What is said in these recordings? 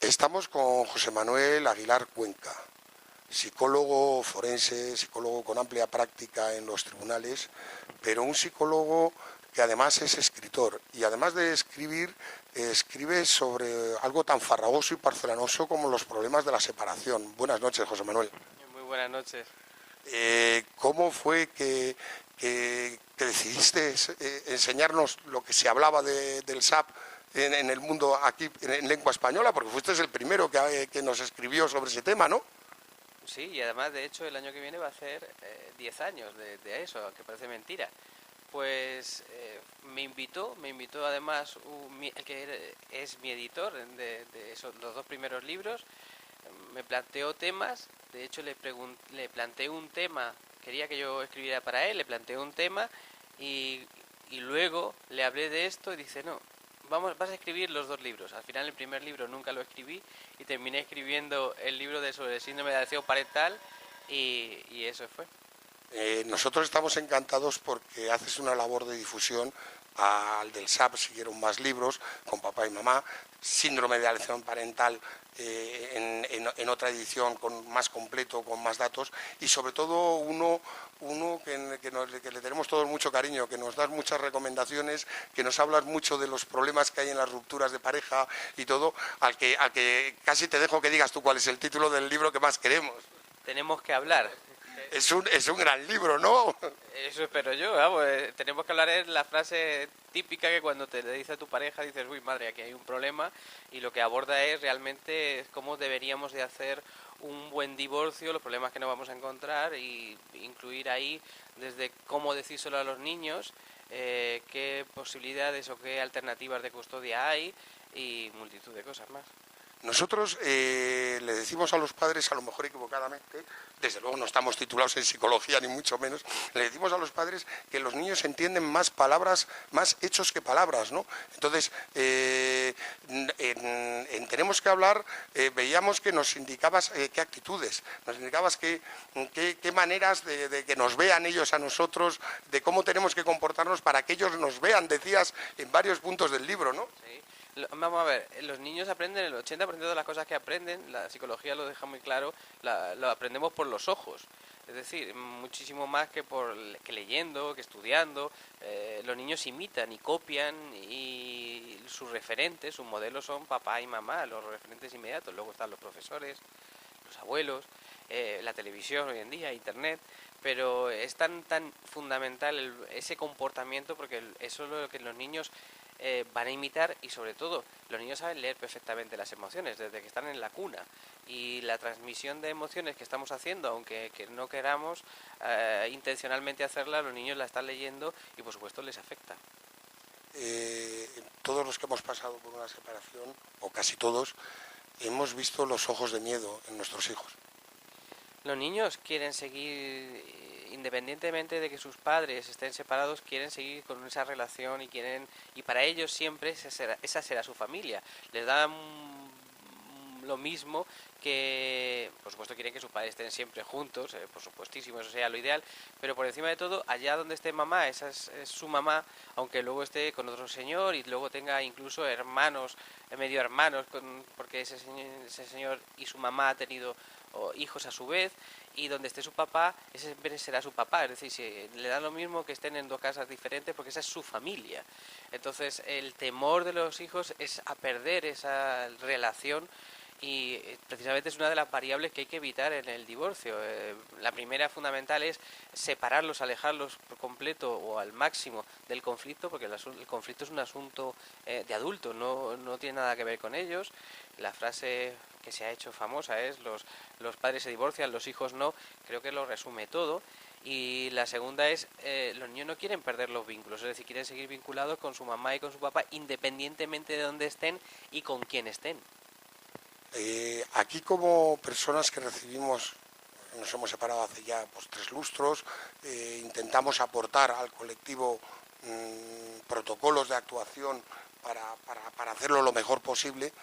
Estamos con José Manuel Aguilar Cuenca, psicólogo forense, psicólogo con amplia práctica en los tribunales, pero un psicólogo que además es escritor y además de escribir, escribe sobre algo tan farragoso y porcelanoso como los problemas de la separación. Buenas noches, José Manuel. Muy buenas noches. ¿Cómo fue que decidiste enseñarnos lo que se hablaba del SAP en el mundo aquí en lengua española? Porque fuiste el primero que nos escribió sobre ese tema, ¿no? Sí, y además, de hecho, el año que viene va a ser 10 años de eso, aunque parece mentira. Pues me invitó además el que es mi editor de esos, los dos primeros libros, me planteó temas, de hecho le planteé un tema, quería que yo escribiera para él, le planteé un tema y, y luego le hablé de esto y dice, no, vas a escribir los dos libros. Al final el primer libro nunca lo escribí y terminé escribiendo el libro sobre el síndrome de alienación parental y eso fue. Nosotros estamos encantados porque haces una labor de difusión. Al del SAP siguieron más libros, con papá y mamá, síndrome de alienación parental en otra edición más completo, con más datos, y sobre todo uno que le tenemos todos mucho cariño, que nos das muchas recomendaciones, que nos hablas mucho de los problemas que hay en las rupturas de pareja y todo, al que casi te dejo que digas tú cuál es el título del libro que más queremos. Tenemos que hablar. Es un gran libro, ¿no? Eso espero yo, vamos, tenemos que hablar es la frase típica que cuando te le dice a tu pareja dices, uy madre, aquí hay un problema, y lo que aborda es realmente cómo deberíamos de hacer un buen divorcio, los problemas que nos vamos a encontrar y incluir ahí desde cómo decírselo a los niños, qué posibilidades o qué alternativas de custodia hay y multitud de cosas más. Nosotros le decimos a los padres, a lo mejor equivocadamente, desde luego no estamos titulados en psicología ni mucho menos, le decimos a los padres que los niños entienden más palabras, más hechos que palabras, ¿no? Entonces, en Tenemos que hablar, veíamos que nos indicabas qué actitudes, nos indicabas qué maneras de que nos vean ellos a nosotros, de cómo tenemos que comportarnos para que ellos nos vean, decías en varios puntos del libro, ¿no? Sí. Vamos a ver, los niños aprenden, el 80% de las cosas que aprenden, la psicología lo deja muy claro, lo aprendemos por los ojos. Es decir, muchísimo más que leyendo, que estudiando. Los niños imitan y copian y sus referentes, sus modelos son papá y mamá, los referentes inmediatos. Luego están los profesores, los abuelos, la televisión hoy en día, internet. Pero es tan fundamental ese comportamiento porque eso es lo que los niños van a imitar y sobre todo los niños saben leer perfectamente las emociones desde que están en la cuna y la transmisión de emociones que estamos haciendo, aunque que no queramos intencionalmente hacerla, los niños la están leyendo y por supuesto les afecta. Todos los que hemos pasado por una separación, o casi todos, hemos visto los ojos de miedo en nuestros hijos. Los niños quieren seguir, independientemente de que sus padres estén separados, quieren seguir con esa relación y para ellos siempre esa será su familia. Les da lo mismo que, por supuesto, quieren que sus padres estén siempre juntos, por supuestísimo, eso sería lo ideal, pero por encima de todo, allá donde esté mamá, esa es su mamá, aunque luego esté con otro señor y luego tenga incluso hermanos, medio hermanos, porque ese señor y su mamá ha tenido hijos a su vez, y donde esté su papá, ese siempre será su papá, es decir, si le da lo mismo que estén en dos casas diferentes porque esa es su familia. Entonces el temor de los hijos es a perder esa relación y precisamente es una de las variables que hay que evitar en el divorcio. La primera fundamental es separarlos, alejarlos por completo o al máximo del conflicto, porque el conflicto es un asunto de adultos, no tiene nada que ver con ellos. La frase que se ha hecho famosa es los padres se divorcian, los hijos no, creo que lo resume todo. Y la segunda es, los niños no quieren perder los vínculos, es decir, quieren seguir vinculados con su mamá y con su papá independientemente de dónde estén y con quién estén. Aquí como personas que recibimos, nos hemos separado hace ya 3 lustros, intentamos aportar al colectivo protocolos de actuación para hacerlo lo mejor posible.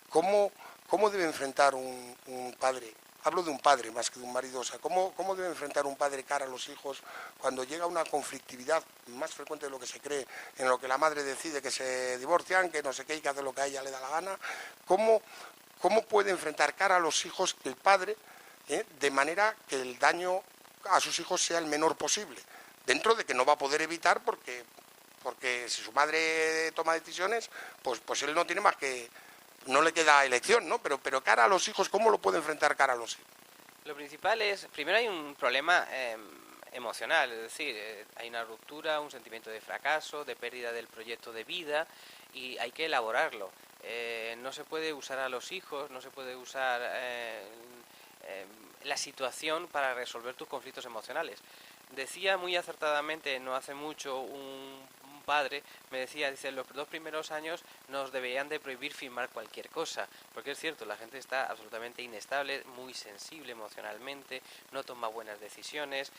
¿Cómo debe enfrentar un padre? Hablo de un padre más que de un marido. O sea, ¿cómo debe enfrentar un padre cara a los hijos cuando llega una conflictividad más frecuente de lo que se cree, en lo que la madre decide que se divorcian, que no sé qué, y que hace lo que a ella le da la gana? ¿Cómo cómo puede enfrentar cara a los hijos el padre, de manera que el daño a sus hijos sea el menor posible, dentro de que no va a poder evitar porque si su madre toma decisiones, pues él no tiene más que, no le queda elección, ¿no? Pero cara a los hijos, ¿cómo lo puede enfrentar cara a los hijos? Lo principal es, primero hay un problema emocional, es decir, hay una ruptura, un sentimiento de fracaso, de pérdida del proyecto de vida y hay que elaborarlo. No se puede usar a los hijos, no se puede usar la situación para resolver tus conflictos emocionales. Decía muy acertadamente no hace mucho un padre, me decía, dice, los 2 primeros años nos deberían de prohibir firmar cualquier cosa, porque es cierto, la gente está absolutamente inestable, muy sensible emocionalmente, no toma buenas decisiones,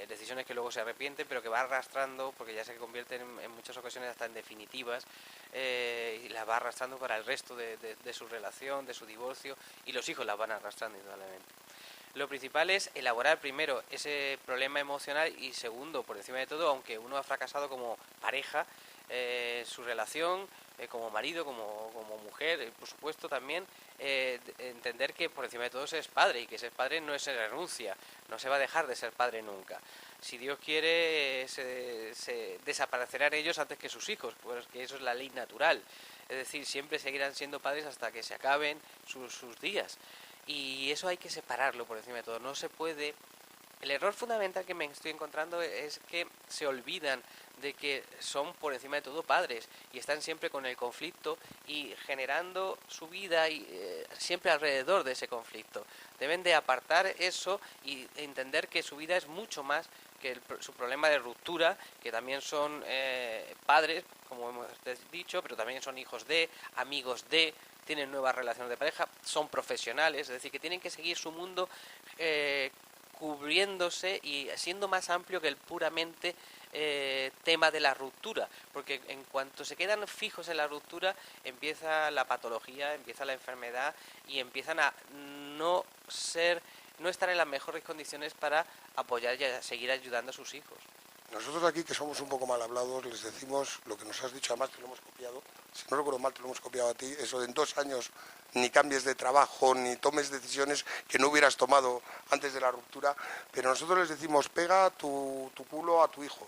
decisiones que luego se arrepiente, pero que va arrastrando, porque ya se convierten en muchas ocasiones hasta en definitivas, y las va arrastrando para el resto de su relación, de su divorcio, y los hijos las van arrastrando indudablemente. Lo principal es elaborar primero ese problema emocional y segundo, por encima de todo, aunque uno ha fracasado como pareja, su relación, como marido, como mujer, por supuesto también, entender que por encima de todo se es padre y que ser padre no se renuncia, no se va a dejar de ser padre nunca. Si Dios quiere, se desaparecerán ellos antes que sus hijos, porque eso es la ley natural. Es decir, siempre seguirán siendo padres hasta que se acaben sus días. Y eso hay que separarlo por encima de todo. No se puede. El error fundamental que me estoy encontrando es que se olvidan de que son por encima de todo padres y están siempre con el conflicto y generando su vida y siempre alrededor de ese conflicto. Deben de apartar eso y entender que su vida es mucho más que su problema de ruptura, que también son padres, como hemos dicho, pero también son hijos de, amigos de, tienen nuevas relaciones de pareja, son profesionales, es decir, que tienen que seguir su mundo cubriéndose y siendo más amplio que el puramente tema de la ruptura, porque en cuanto se quedan fijos en la ruptura empieza la patología, empieza la enfermedad y empiezan a no estar en las mejores condiciones para apoyar y a seguir ayudando a sus hijos. Nosotros aquí, que somos un poco mal hablados, les decimos lo que nos has dicho, además te lo hemos copiado, si no recuerdo mal te lo hemos copiado a ti, eso de en 2 años ni cambies de trabajo, ni tomes decisiones que no hubieras tomado antes de la ruptura, pero nosotros les decimos, pega tu culo a tu hijo,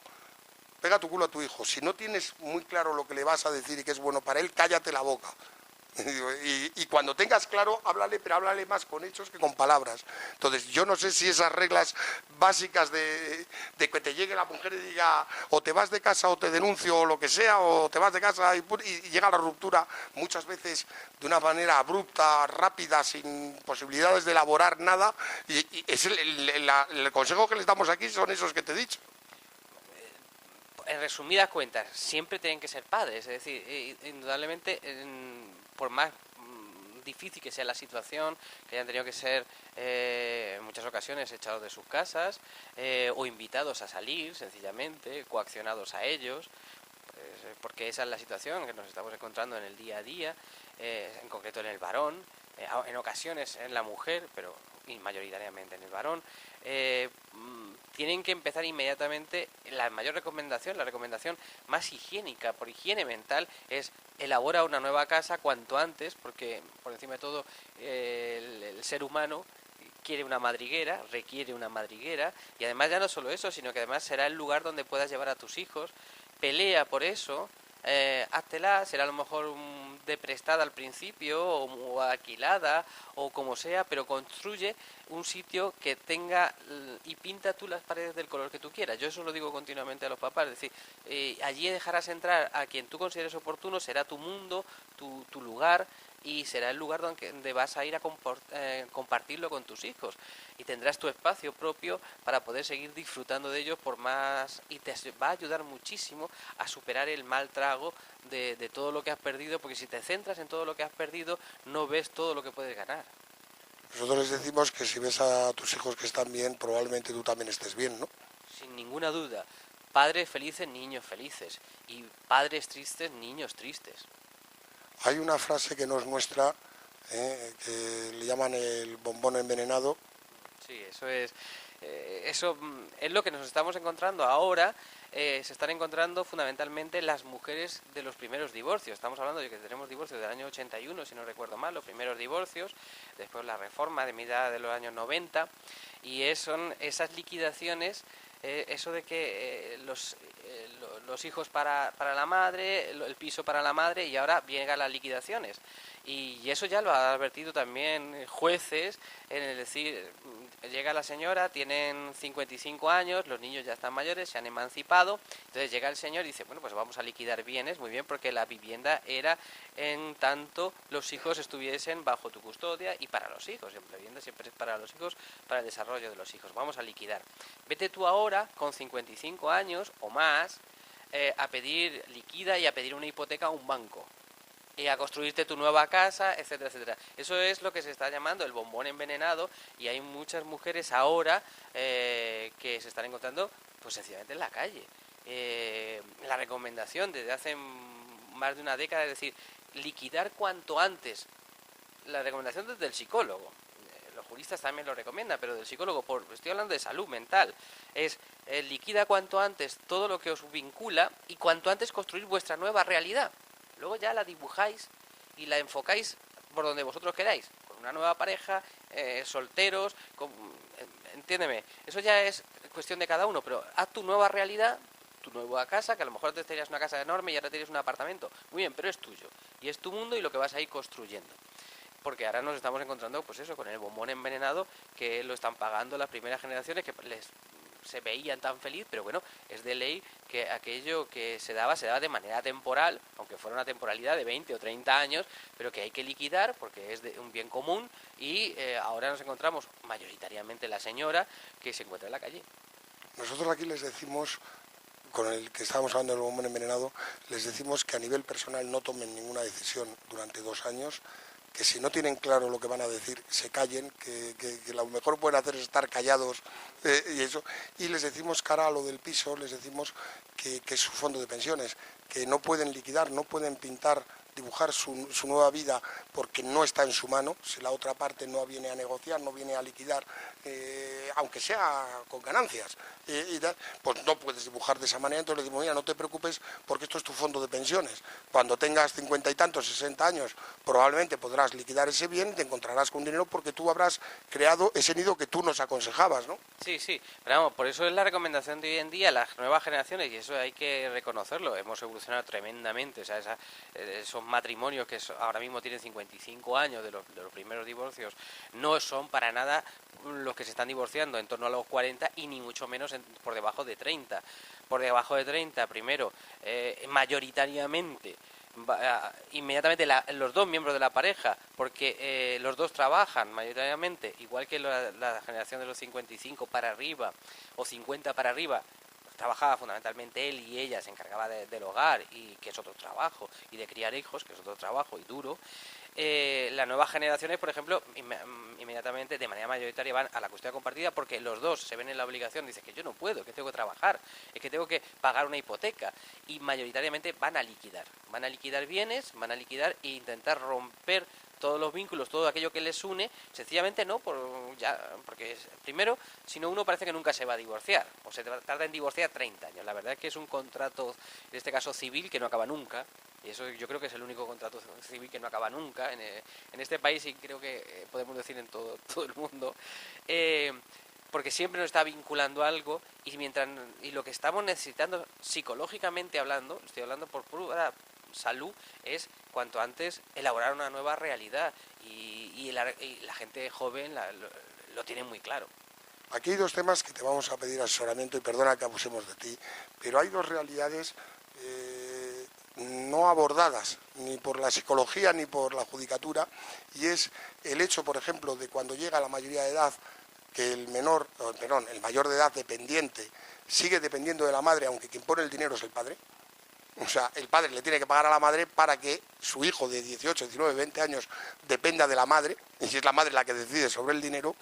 pega tu culo a tu hijo, si no tienes muy claro lo que le vas a decir y que es bueno para él, cállate la boca. Y cuando tengas claro, háblale, pero háblale más con hechos que con palabras. Entonces, yo no sé si esas reglas básicas de que te llegue la mujer y diga o te vas de casa o te denuncio o lo que sea, o te vas de casa y llega la ruptura, muchas veces de una manera abrupta, rápida, sin posibilidades de elaborar nada, y es el consejo que les damos aquí son esos que te he dicho. En resumidas cuentas, siempre tienen que ser padres, es decir, indudablemente, por más difícil que sea la situación, que hayan tenido que ser en muchas ocasiones echados de sus casas o invitados a salir, sencillamente, coaccionados a ellos, porque esa es la situación que nos estamos encontrando en el día a día, en concreto en el varón, en ocasiones en la mujer, pero mayoritariamente en el varón. Tienen que empezar inmediatamente. La mayor recomendación, la recomendación más higiénica por higiene mental es elabora una nueva casa cuanto antes, porque por encima de todo el ser humano quiere una madriguera, requiere una madriguera, y además ya no solo eso, sino que además será el lugar donde puedas llevar a tus hijos. Pelea por eso, háztela, será a lo mejor de prestada al principio o alquilada o como sea, pero construye un sitio que tenga y pinta tú las paredes del color que tú quieras. Yo eso lo digo continuamente a los papás, es decir, allí dejarás entrar a quien tú consideres oportuno, será tu mundo, tu lugar, y será el lugar donde vas a ir a compartirlo con tus hijos y tendrás tu espacio propio para poder seguir disfrutando de ellos por más, y te va a ayudar muchísimo a superar el mal trago de todo lo que has perdido, porque si te centras en todo lo que has perdido no ves todo lo que puedes ganar. Nosotros les decimos que si ves a tus hijos que están bien, probablemente tú también estés bien, ¿no? Sin ninguna duda. Padres felices, niños felices, y padres tristes, niños tristes. Hay una frase que nos muestra, que le llaman el bombón envenenado. Sí, eso es Eso es lo que nos estamos encontrando ahora. Se están encontrando fundamentalmente las mujeres de los primeros divorcios. Estamos hablando de que tenemos divorcios del año 81, si no recuerdo mal, los primeros divorcios, después la reforma de mitad de los años 90, y son esas liquidaciones, eso de que los hijos para la madre, el piso para la madre, y ahora llegan las liquidaciones. Y eso ya lo ha advertido también jueces, en el decir, llega la señora, tienen 55 años, los niños ya están mayores, se han emancipado, entonces llega el señor y dice, bueno, pues vamos a liquidar bienes, muy bien, porque la vivienda era en tanto los hijos estuviesen bajo tu custodia y para los hijos, la vivienda siempre es para los hijos, para el desarrollo de los hijos, vamos a liquidar. Vete tú ahora, con 55 años o más, a pedir liquida y a pedir una hipoteca a un banco. Y a construirte tu nueva casa, etcétera, etcétera. Eso es lo que se está llamando el bombón envenenado, y hay muchas mujeres ahora que se están encontrando pues sencillamente en la calle. La recomendación desde hace más de una década es decir, liquidar cuanto antes. La recomendación desde el psicólogo. Los juristas también lo recomiendan, pero del psicólogo, estoy hablando de salud mental, es liquida cuanto antes todo lo que os vincula y cuanto antes construir vuestra nueva realidad. Luego ya la dibujáis y la enfocáis por donde vosotros queráis, con una nueva pareja, solteros, entiéndeme, eso ya es cuestión de cada uno, pero haz tu nueva realidad, tu nueva casa, que a lo mejor antes tenías una casa enorme y ahora tienes un apartamento, muy bien, pero es tuyo, y es tu mundo y lo que vas a ir construyendo. Porque ahora nos estamos encontrando, pues eso, con el bombón envenenado, que lo están pagando las primeras generaciones, que se veían tan feliz, pero bueno, es de ley que aquello que se daba de manera temporal, aunque fuera una temporalidad de 20 o 30 años, pero que hay que liquidar porque es de un bien común, y ahora nos encontramos mayoritariamente la señora que se encuentra en la calle. Nosotros aquí les decimos, con el que estábamos hablando del bombón envenenado, les decimos que a nivel personal no tomen ninguna decisión durante 2 años, que si no tienen claro lo que van a decir, se callen, que lo mejor que pueden hacer es estar callados y eso. Y les decimos, cara a lo del piso, les decimos que es su fondo de pensiones, que no pueden liquidar, no pueden pintar, dibujar su nueva vida porque no está en su mano. Si la otra parte no viene a negociar, no viene a liquidar, aunque sea con ganancias, pues no puedes dibujar de esa manera. Entonces le decimos, mira, no te preocupes porque esto es tu fondo de pensiones. Cuando tengas 50 y tantos, 60 años, probablemente podrás liquidar ese bien y te encontrarás con dinero porque tú habrás creado ese nido que tú nos aconsejabas, ¿no? Sí, sí, pero vamos, por eso es la recomendación de hoy en día, las nuevas generaciones, y eso hay que reconocerlo, hemos evolucionado tremendamente, o sea, esos matrimonios que ahora mismo tienen 55 años de los primeros divorcios, no son para nada los que se están divorciando en torno a los 40 y ni mucho menos por debajo de 30. Por debajo de 30, primero, mayoritariamente, inmediatamente los dos miembros de la pareja, porque los dos trabajan mayoritariamente, igual que la generación de los 55 para arriba o 50 para arriba, trabajaba fundamentalmente él y ella, se encargaba del hogar, y que es otro trabajo, y de criar hijos, que es otro trabajo y duro. Las nuevas generaciones, por ejemplo, inmediatamente, de manera mayoritaria, van a la custodia compartida porque los dos se ven en la obligación, dicen que yo no puedo, que tengo que trabajar, es que tengo que pagar una hipoteca, y mayoritariamente van a liquidar bienes, van a liquidar e intentar romper todos los vínculos, todo aquello que les une, sencillamente no, porque primero, si no, uno parece que nunca se va a divorciar, o se tarda en divorciar 30 años, la verdad es que es un contrato, en este caso civil, que no acaba nunca, y eso yo creo que es el único contrato civil que no acaba nunca en este país, y creo que podemos decir en todo el mundo, porque siempre nos está vinculando algo, y lo que estamos necesitando psicológicamente hablando, estoy hablando por pura salud, es cuanto antes elaborar una nueva realidad, y la gente joven lo tiene muy claro. Aquí hay 2 temas que te vamos a pedir asesoramiento, y perdona que abusemos de ti, pero hay 2 realidades no abordadas ni por la psicología ni por la judicatura, y es el hecho, por ejemplo, de cuando llega la mayoría de edad, que el mayor de edad dependiente sigue dependiendo de la madre, aunque quien pone el dinero es el padre. O sea, el padre le tiene que pagar a la madre para que su hijo de 18, 19, 20 años dependa de la madre, y si es la madre la que decide sobre el dinero.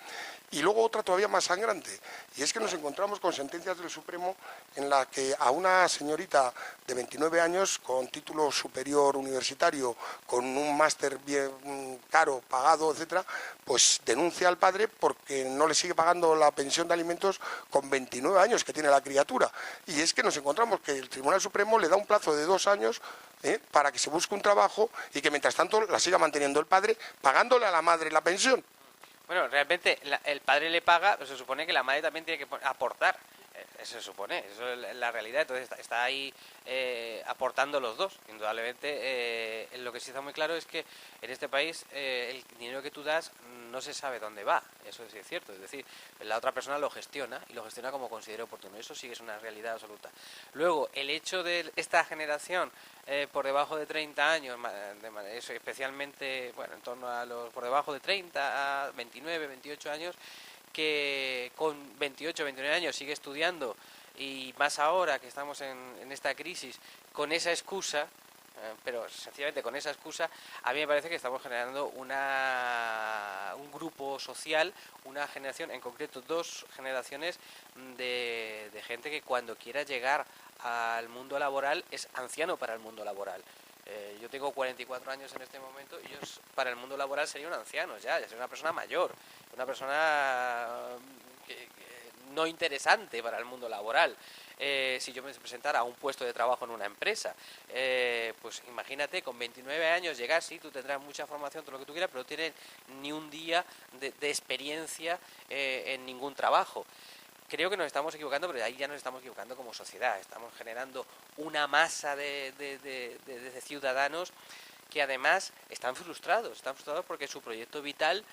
Y luego otra todavía más sangrante, y es que nos encontramos con sentencias del Supremo en la que a una señorita de 29 años, con título superior universitario, con un máster bien caro, pagado, etcétera, pues denuncia al padre porque no le sigue pagando la pensión de alimentos con 29 años que tiene la criatura. Y es que nos encontramos que el Tribunal Supremo le da un plazo de 2 años para que se busque un trabajo y que mientras tanto la siga manteniendo el padre, pagándole a la madre la pensión. Bueno, realmente el padre le paga, pero se supone que la madre también tiene que aportar. Eso se supone, eso es la realidad. Entonces está ahí aportando los dos. Indudablemente, lo que sí está muy claro es que en este país el dinero que tú das no se sabe dónde va. Eso sí es cierto. Es decir, la otra persona lo gestiona y lo gestiona como considere oportuno. Eso sí que es una realidad absoluta. Luego, el hecho de esta generación por debajo de 30 años, eso especialmente, bueno, en torno a los por debajo de 30 a 29, 28 años, que con 28, 29 años sigue estudiando, y más ahora que estamos en esta crisis, con esa excusa, pero sencillamente con esa excusa, a mí me parece que estamos generando un grupo social, una generación, en concreto 2 generaciones de gente que cuando quiera llegar al mundo laboral es anciano para el mundo laboral. Yo tengo 44 años en este momento y yo para el mundo laboral sería un anciano ya sería una persona mayor, una persona que no interesante para el mundo laboral. Si yo me presentara a un puesto de trabajo en una empresa, pues imagínate, con 29 años llegar, sí, tú tendrás mucha formación, todo lo que tú quieras, pero no tienes ni un día de experiencia en ningún trabajo. Creo que nos estamos equivocando, pero ahí ya nos estamos equivocando como sociedad. Estamos generando una masa de ciudadanos que además están frustrados porque su proyecto vital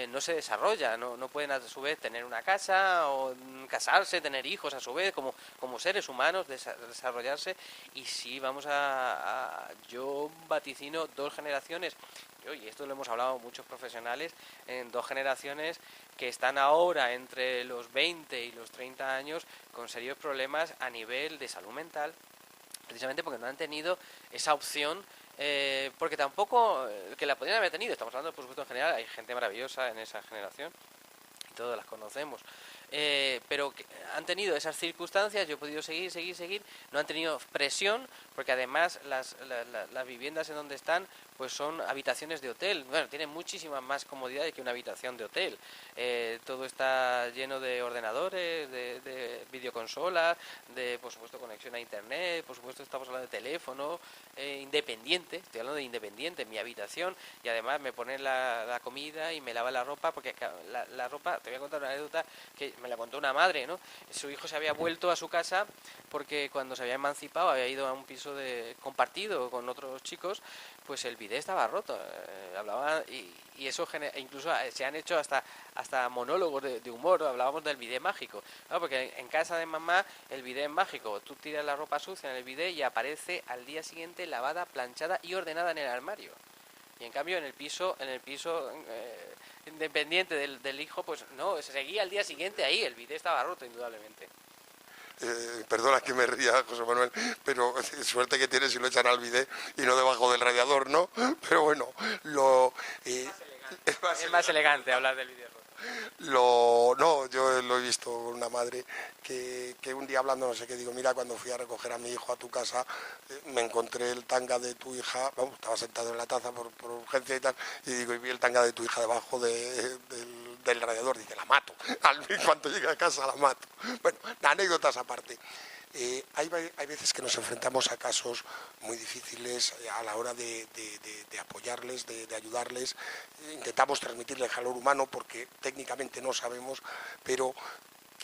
no se desarrolla, no pueden a su vez tener una casa o casarse, tener hijos a su vez como seres humanos, desarrollarse. Y sí, yo vaticino 2 generaciones, y esto lo hemos hablado muchos profesionales, en 2 generaciones que están ahora entre los 20 y los 30 años con serios problemas a nivel de salud mental, precisamente porque no han tenido esa opción, porque tampoco que la podrían haber tenido. Estamos hablando, por supuesto, en general, hay gente maravillosa en esa generación y todas las conocemos, pero que han tenido esas circunstancias. Yo he podido seguir, no han tenido presión, porque además las viviendas en donde están pues son habitaciones de hotel. Bueno, tienen muchísimas más comodidades que una habitación de hotel. Todo está lleno de ordenadores, de videoconsolas, de, por supuesto, conexión a internet, por supuesto estamos hablando de teléfono, independiente, estoy hablando de independiente en mi habitación, y además me ponen la comida y me lavan la ropa, porque la ropa, te voy a contar una anécdota que me la contó una madre, ¿no? Su hijo se había vuelto a su casa porque cuando se había emancipado había ido a un piso compartido con otros chicos, pues el bidé estaba roto. Hablaba y eso incluso se han hecho hasta monólogos de humor. Hablábamos del bidé mágico, ¿no? Porque en casa de mamá el bidé es mágico. Tú tiras la ropa sucia en el bidé y aparece al día siguiente lavada, planchada y ordenada en el armario. Y en cambio en el piso independiente del hijo, pues no, se seguía al día siguiente ahí, el bidé estaba roto indudablemente. Perdona que me ría, José Manuel, pero suerte que tienes si lo echan al bidé y no debajo del radiador, ¿no? Pero bueno, es más elegante hablar del bidé roto. No, yo lo he visto con una madre que un día hablando no sé qué, digo, mira, cuando fui a recoger a mi hijo a tu casa, me encontré el tanga de tu hija, vamos, estaba sentado en la taza por urgencia y tal, y digo, y vi el tanga de tu hija debajo del radiador, dice, la mato, en cuanto llegue a casa la mato. Bueno, anécdotas aparte. Hay veces que nos enfrentamos a casos muy difíciles a la hora de apoyarles, de ayudarles. Intentamos transmitirle el calor humano porque técnicamente no sabemos, pero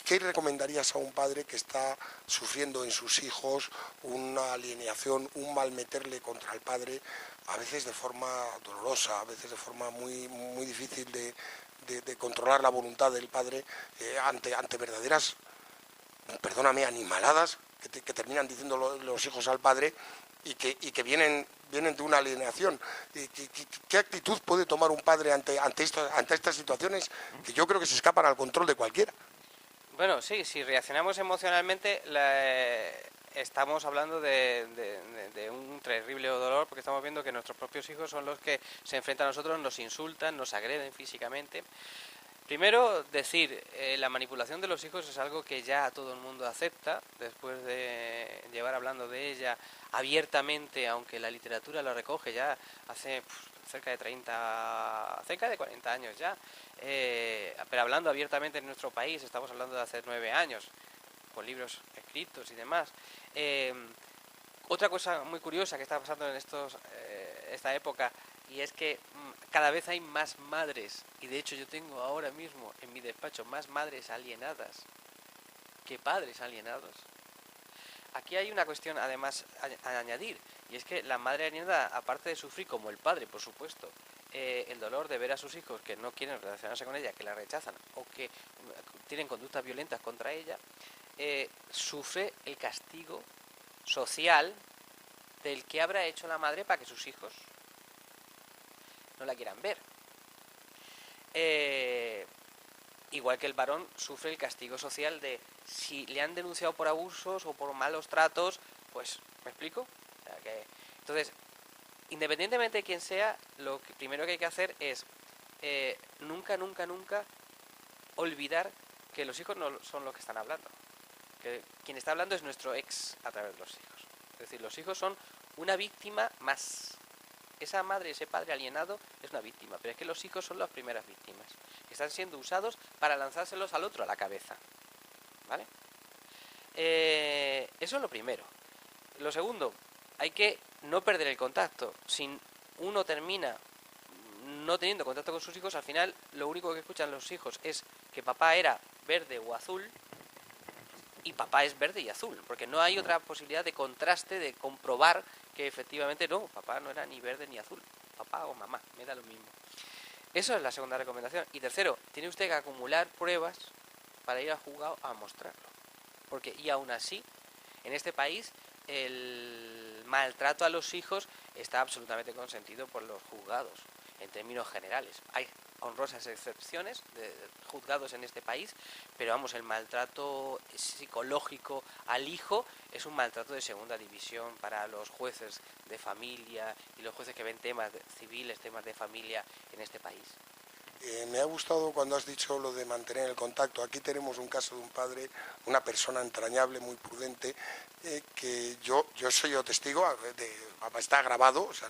¿qué recomendarías a un padre que está sufriendo en sus hijos una alienación, un malmeterle contra el padre, a veces de forma dolorosa, a veces de forma muy, muy difícil de controlar la voluntad del padre ante verdaderas, perdóname, animaladas que terminan diciendo los hijos al padre y que vienen de una alienación? ¿Qué actitud puede tomar un padre ante estas situaciones que yo creo que se escapan al control de cualquiera? Bueno, sí, si reaccionamos emocionalmente, estamos hablando de un terrible dolor, porque estamos viendo que nuestros propios hijos son los que se enfrentan a nosotros, nos insultan, nos agreden físicamente. Primero, decir, la manipulación de los hijos es algo que ya todo el mundo acepta, después de llevar hablando de ella abiertamente, aunque la literatura lo recoge ya hace cerca de 40 años ya, pero hablando abiertamente en nuestro país, estamos hablando de hace 9 años, con libros escritos y demás. Otra cosa muy curiosa que está pasando en esta época, y es que cada vez hay más madres, y de hecho yo tengo ahora mismo en mi despacho más madres alienadas que padres alienados. Aquí hay una cuestión además a añadir, y es que la madre alienada, aparte de sufrir como el padre, por supuesto, el dolor de ver a sus hijos que no quieren relacionarse con ella, que la rechazan o que tienen conductas violentas contra ella, sufre el castigo social del que habrá hecho la madre para que sus hijos no la quieran ver. Igual que el varón sufre el castigo social de si le han denunciado por abusos o por malos tratos, pues, ¿me explico? O sea que, entonces, independientemente de quién sea, lo primero que hay que hacer es nunca olvidar que los hijos no son los que están hablando. Que quien está hablando es nuestro ex a través de los hijos. Es decir, los hijos son una víctima más. Esa madre, ese padre alienado es una víctima, pero es que los hijos son las primeras víctimas, que están siendo usados para lanzárselos al otro a la cabeza. ¿Vale? Eso es lo primero. Lo segundo, hay que no perder el contacto. Si uno termina no teniendo contacto con sus hijos, al final lo único que escuchan los hijos es que papá era verde o azul, y papá es verde y azul, porque no hay otra posibilidad de contraste, de comprobar que efectivamente no, papá no era ni verde ni azul, papá o mamá, me da lo mismo. Eso es la segunda recomendación. Y tercero, tiene usted que acumular pruebas para ir al juzgado a mostrarlo, porque y aún así, en este país, el maltrato a los hijos está absolutamente consentido por los juzgados, en términos generales. Hay honrosas excepciones de juzgados en este país, pero vamos, el maltrato psicológico al hijo es un maltrato de segunda división para los jueces de familia y los jueces que ven temas civiles, temas de familia en este país. Me ha gustado cuando has dicho lo de mantener el contacto. Aquí tenemos un caso de un padre, una persona entrañable, muy prudente, que yo soy testigo, está grabado, o sea,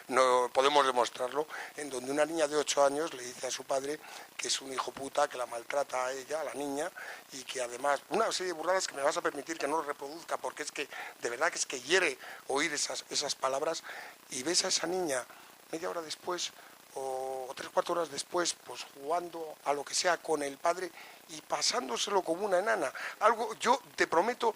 no podemos demostrarlo, en donde una niña de 8 años le dice a su padre que es un hijo puta, que la maltrata a ella, a la niña, y que además, una serie de burradas que me vas a permitir que no lo reproduzca, porque es que, de verdad que es que hiere oír esas palabras, y ves a esa niña media hora después, o 3 o 4 horas después, pues jugando a lo que sea con el padre y pasándoselo como una enana. Algo, yo te prometo,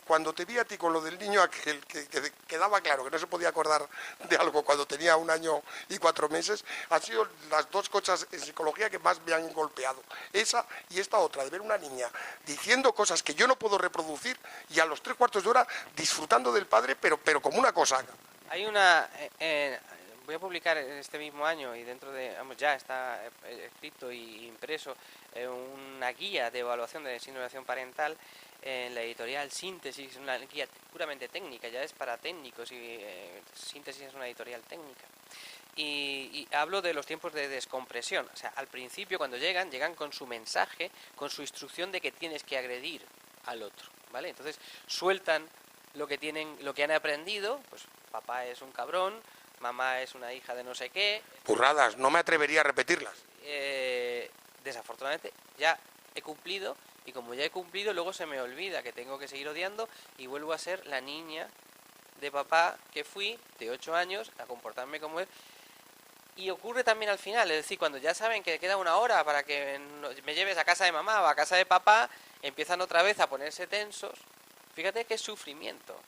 cuando te vi a ti con lo del niño aquel, que quedaba claro que no se podía acordar de algo cuando tenía 1 año y 4 meses, han sido las 2 cosas en psicología que más me han golpeado. Esa y esta otra, de ver una niña diciendo cosas que yo no puedo reproducir y a los 3 cuartos de hora disfrutando del padre, pero como una cosa. Hay una... voy a publicar este mismo año, y dentro de, ya está escrito y impreso, una guía de evaluación de desinhibición parental en la editorial Síntesis, una guía puramente técnica, ya es para técnicos, y Síntesis es una editorial técnica. Y hablo de los tiempos de descompresión. O sea, al principio cuando llegan con su mensaje, con su instrucción de que tienes que agredir al otro, ¿vale? Entonces sueltan lo que han aprendido, pues papá es un cabrón, mamá es una hija de no sé qué. Burradas, no me atrevería a repetirlas. Desafortunadamente ya he cumplido, y como ya he cumplido, luego se me olvida que tengo que seguir odiando y vuelvo a ser la niña de papá que fui, de 8 años, a comportarme como él. Y ocurre también al final, es decir, cuando ya saben que queda 1 hora para que me lleves a casa de mamá o a casa de papá, empiezan otra vez a ponerse tensos. Fíjate qué sufrimiento,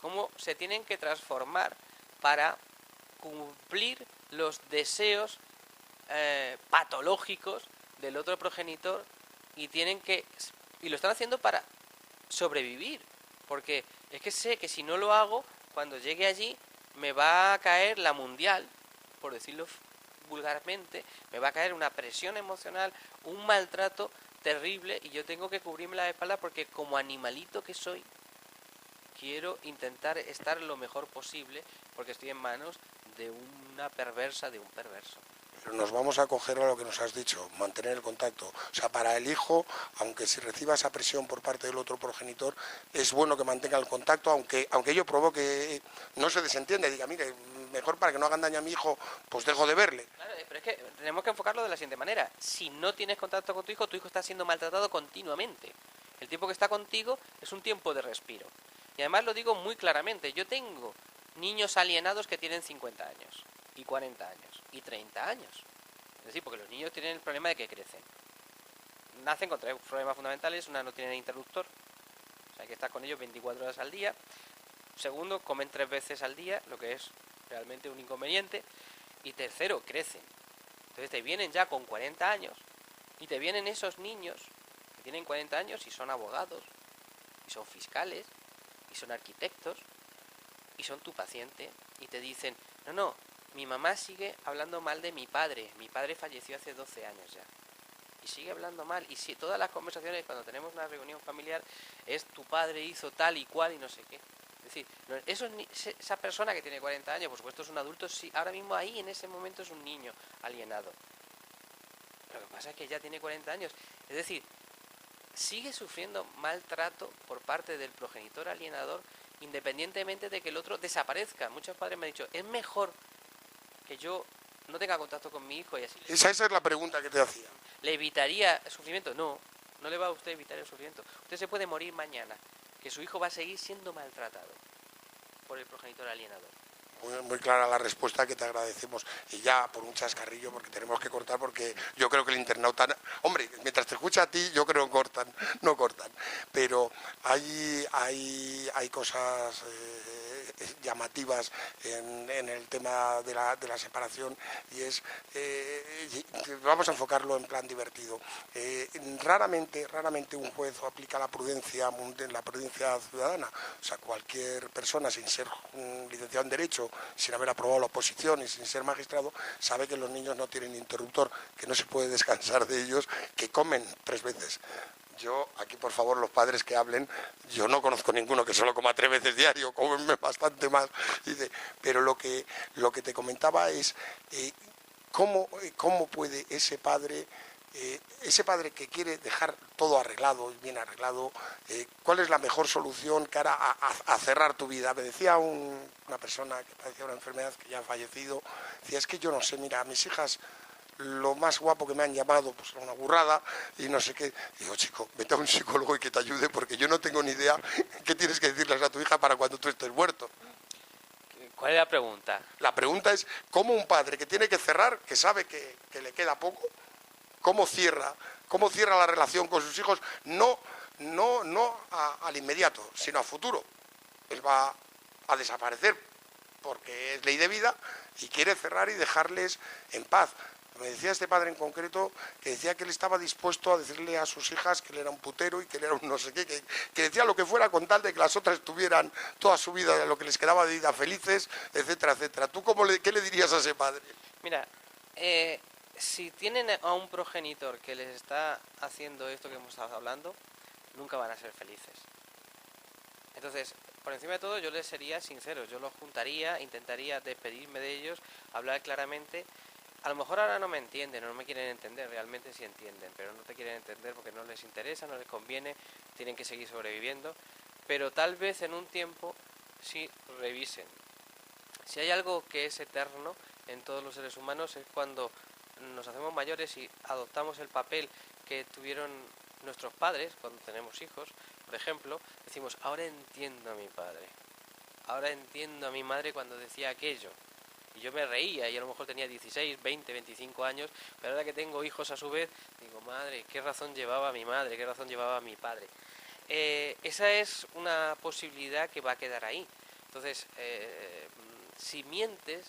cómo se tienen que transformar para cumplir los deseos patológicos del otro progenitor, y lo están haciendo para sobrevivir, porque es que sé que si no lo hago, cuando llegue allí me va a caer la mundial, por decirlo vulgarmente, me va a caer una presión emocional, un maltrato terrible y yo tengo que cubrirme la espalda porque como animalito que soy, quiero intentar estar lo mejor posible porque estoy en manos de una perversa, de un perverso. Pero nos vamos a acoger a lo que nos has dicho, mantener el contacto. O sea, para el hijo, aunque si reciba esa presión por parte del otro progenitor, es bueno que mantenga el contacto, aunque ello provoque, no se desentienda y diga, mire, mejor para que no hagan daño a mi hijo, pues dejo de verle. Claro, pero es que tenemos que enfocarlo de la siguiente manera. Si no tienes contacto con tu hijo está siendo maltratado continuamente. El tiempo que está contigo es un tiempo de respiro. Y además lo digo muy claramente, yo tengo niños alienados que tienen 50 años, y 40 años, y 30 años. Es decir, porque los niños tienen el problema de que crecen. Nacen con 3 problemas fundamentales. Una, no tienen interruptor, o sea, hay que estar con ellos 24 horas al día. Segundo, comen 3 veces al día, lo que es realmente un inconveniente. Y tercero, crecen. Entonces te vienen ya con 40 años, y te vienen esos niños que tienen 40 años y son abogados, y son fiscales, y son arquitectos, y son tu paciente, y te dicen, no, mi mamá sigue hablando mal de mi padre falleció hace 12 años ya, y sigue hablando mal, y si todas las conversaciones cuando tenemos una reunión familiar es tu padre hizo tal y cual y no sé qué. Es decir, esa persona que tiene 40 años, por supuesto es un adulto, sí, ahora mismo ahí en ese momento es un niño alienado. Lo que pasa es que ya tiene 40 años, es decir, sigue sufriendo maltrato por parte del progenitor alienador independientemente de que el otro desaparezca. Muchos padres me han dicho, es mejor que yo no tenga contacto con mi hijo y así. Esa es la pregunta que te hacía. ¿Le evitaría el sufrimiento? No, no le va a usted evitar el sufrimiento. Usted se puede morir mañana, que su hijo va a seguir siendo maltratado por el progenitor alienador. Muy clara la respuesta, que te agradecemos. Y ya por un chascarrillo, porque tenemos que cortar, porque yo creo que el internauta... Hombre, mientras te escucha a ti, yo creo que no cortan. Pero hay cosas llamativas en el tema de la separación, y es... vamos a enfocarlo en plan divertido. Raramente un juez aplica la prudencia ciudadana. O sea, cualquier persona sin ser licenciado en Derecho, sin haber aprobado la oposición y sin ser magistrado, sabe que los niños no tienen interruptor, que no se puede descansar de ellos, que comen 3 veces. Yo, aquí por favor los padres que hablen, yo no conozco ninguno que solo coma 3 veces diario, comen bastante más. Pero lo que te comentaba es cómo puede ese padre que quiere dejar todo arreglado y bien arreglado, ¿cuál es la mejor solución cara a cerrar tu vida? Me decía una persona que padecía una enfermedad que ya ha fallecido, decía, es que yo no sé, mira, a mis hijas lo más guapo que me han llamado, pues una burrada y no sé qué. Digo, chico, vete a un psicólogo y que te ayude, porque yo no tengo ni idea qué tienes que decirles a tu hija para cuando tú estés muerto. ¿Cuál es la pregunta? La pregunta es, ¿cómo un padre que tiene que cerrar, que sabe que le queda poco, cómo cierra la relación con sus hijos, no al inmediato, sino a futuro? Él va a desaparecer porque es ley de vida y quiere cerrar y dejarles en paz. Me decía este padre en concreto que decía que él estaba dispuesto a decirle a sus hijas que él era un putero y que él era un no sé qué, que decía lo que fuera con tal de que las otras tuvieran toda su vida, lo que les quedaba de vida, felices, etcétera, etcétera. ¿Tú qué le dirías a ese padre? Mira, si tienen a un progenitor que les está haciendo esto que hemos estado hablando, nunca van a ser felices. Entonces, por encima de todo, yo les sería sincero, yo los juntaría, intentaría despedirme de ellos, hablar claramente. A lo mejor ahora no me entienden, no me quieren entender, realmente sí entienden, pero no te quieren entender porque no les interesa, no les conviene, tienen que seguir sobreviviendo, pero tal vez en un tiempo sí revisen. Si hay algo que es eterno en todos los seres humanos es cuando nos hacemos mayores y adoptamos el papel que tuvieron nuestros padres cuando tenemos hijos. Por ejemplo, decimos, ahora entiendo a mi padre, ahora entiendo a mi madre cuando decía aquello. Y yo me reía y a lo mejor tenía 16, 20, 25 años, pero ahora que tengo hijos a su vez, digo, madre, ¿qué razón llevaba mi madre? ¿Qué razón llevaba mi padre? Esa es una posibilidad que va a quedar ahí. Entonces, si mientes,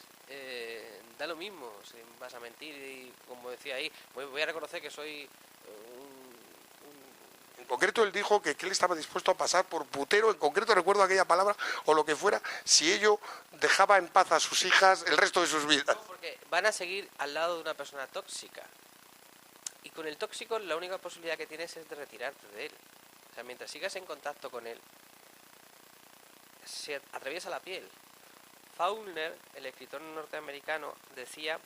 da lo mismo, si vas a mentir y, como decía ahí, voy a reconocer que soy En concreto él dijo que él estaba dispuesto a pasar por putero, en concreto recuerdo aquella palabra, o lo que fuera, si ello dejaba en paz a sus hijas el resto de sus vidas. No, porque van a seguir al lado de una persona tóxica. Y con el tóxico la única posibilidad que tienes es de retirarte de él. O sea, mientras sigas en contacto con él, se atraviesa la piel. Faulkner, el escritor norteamericano, decía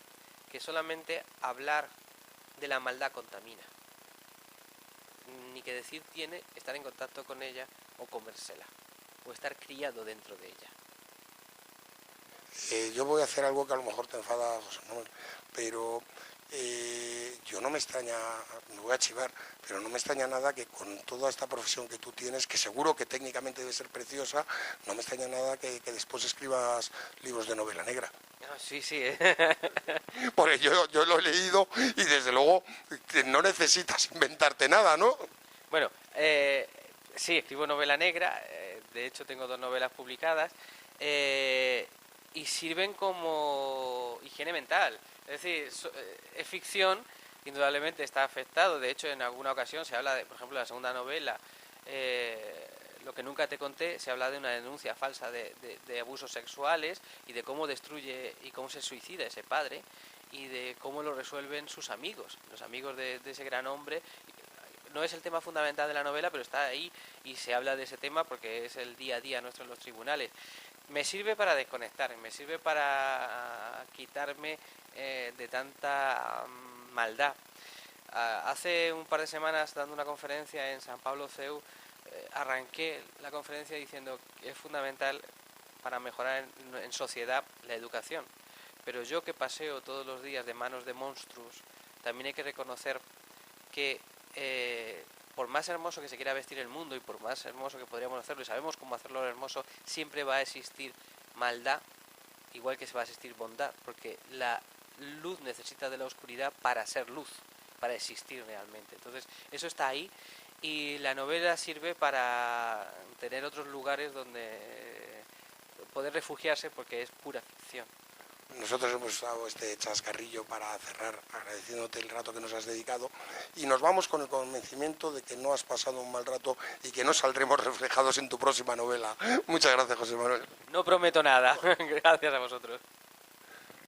que solamente hablar de la maldad contamina. Ni que decir tiene estar en contacto con ella o comérsela, o estar criado dentro de ella. Yo voy a hacer algo que a lo mejor te enfada, José Manuel, pero yo no me extraña, me voy a chivar, pero no me extraña nada que con toda esta profesión que tú tienes, que seguro que técnicamente debe ser preciosa, no me extraña nada que después escribas libros de novela negra. Ah, sí, sí, Porque yo lo he leído y desde luego que no necesitas inventarte nada, ¿no? Bueno, sí, escribo novela negra, de hecho tengo 2 novelas publicadas, y sirven como higiene mental. Es decir, es ficción, indudablemente está afectado. De hecho, en alguna ocasión se habla de, por ejemplo, la segunda novela, Lo que nunca te conté, se habla de una denuncia falsa de abusos sexuales y de cómo destruye y cómo se suicida ese padre y de cómo lo resuelven sus amigos, los amigos de ese gran hombre. No es el tema fundamental de la novela, pero está ahí y se habla de ese tema porque es el día a día nuestro en los tribunales. Me sirve para desconectar, me sirve para quitarme de tanta maldad. Hace un par de semanas, dando una conferencia en San Pablo CEU, arranqué la conferencia diciendo que es fundamental para mejorar en sociedad la educación. Pero yo, que paseo todos los días de manos de monstruos, también hay que reconocer que por más hermoso que se quiera vestir el mundo y por más hermoso que podríamos hacerlo, y sabemos cómo hacerlo hermoso, siempre va a existir maldad, igual que se va a existir bondad, porque la luz necesita de la oscuridad para ser luz, para existir realmente. Entonces, eso está ahí, y la novela sirve para tener otros lugares donde poder refugiarse, porque es pura ficción. Nosotros hemos usado este chascarrillo para cerrar, agradeciéndote el rato que nos has dedicado, y nos vamos con el convencimiento de que no has pasado un mal rato y que no saldremos reflejados en tu próxima novela. Muchas gracias, José Manuel. No prometo nada. Gracias a vosotros.